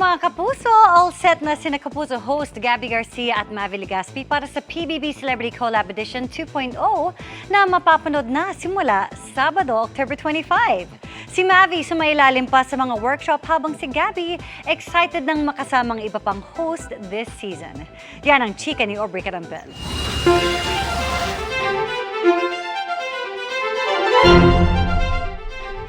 mga kapuso! All set na sina Kapuso host Gabby Garcia at Mavi Legaspi para sa PBB Celebrity Collab Edition 2.0 na mapapanood na simula Sabado, October 25. Si Mavi sumailalim pa sa mga workshop habang si Gabby excited nang makasamang iba pang host this season. Yan ang chika ni Aubrey Carampel.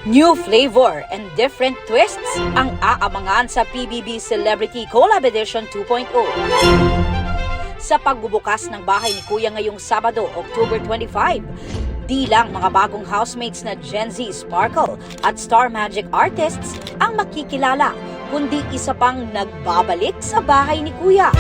New flavor and different twists ang aabangan sa PBB Celebrity Collab Edition 2.0. Sa pagbubukas ng bahay ni Kuya ngayong Sabado, October 25, di lang mga bagong housemates na Gen Z Sparkle at Star Magic artists ang makikilala, kundi isa pang nagbabalik sa bahay ni Kuya.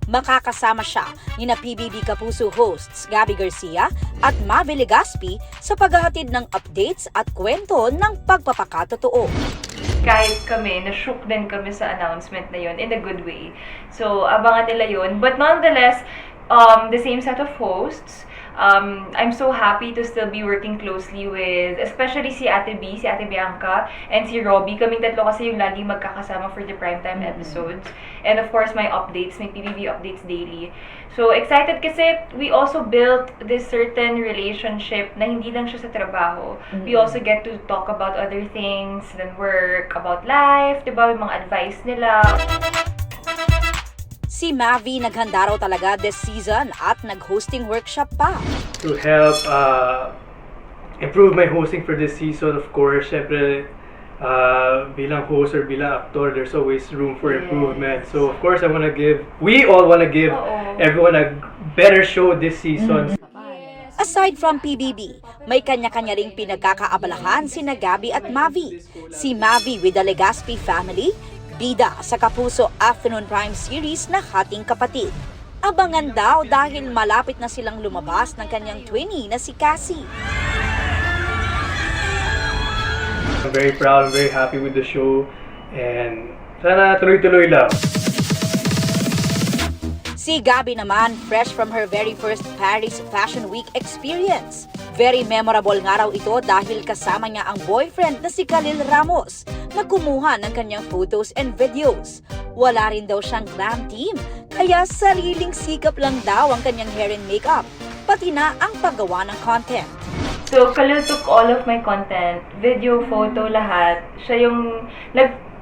Makakasama siya ni na PBB Kapuso hosts Gabby Garcia at Mavi Legaspi sa paghahatid ng updates at kwento ng pagpapakatotoo. Kahit kami, na-shook din kami sa announcement na yun in a good way. So, abangan nila yun. But nonetheless, the same set of hosts. I'm so happy to still be working closely with, especially si Ate B, si Ate Bianca, and si Robbie. Kaming tatlo kasi yung laging magkakasama for the primetime episodes. And of course, my updates, my PBB updates daily. So, excited kasi we also built this certain relationship na hindi lang siya sa trabaho. We also get to talk about other things than work, about life, diba? Yung mga advice nila. Si Mavi naghanda raw talaga this season at nag-hosting workshop pa. To help improve my hosting for this season, of course, syempre, bilang host or bilang actor, there's always room for improvement. So, of course, we all want to give everyone a better show this season. Aside from PBB, may kanya-kanya ring pinagkakaabalahan sina Gabby at Mavi. Si Mavi with the Legaspi family, bida sa Kapuso Afternoon Prime Series na Hating Kapatid. Abangan daw dahil malapit na silang lumabas ng kanyang twinnie na si Cassie. I'm very proud, I'm very happy with the show, and sana tuloy-tuloy lang. Si Gabby naman, fresh from her very first Paris Fashion Week experience. Very memorable nga raw ito dahil kasama niya ang boyfriend na si Khalil Ramos na kumuha ng kanyang photos and videos. Wala rin daw siyang glam team, kaya sariling sikap lang daw ang kanyang hair and makeup, pati na ang paggawa ng content. So, Khalil took all of my content, video, photo, lahat. Siya yung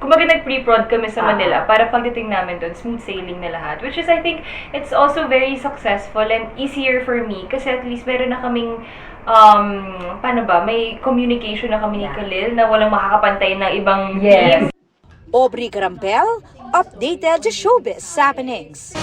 kumbaga nag-pre-prod kami sa Manila para pagdating namin doon, smooth sailing na lahat. Which is, I think, it's also very successful and easier for me kasi at least meron na kaming, may communication na kami ni Khalil na walang makakapantay ng ibang team. Aubrey Carampel, updated sa showbiz happenings.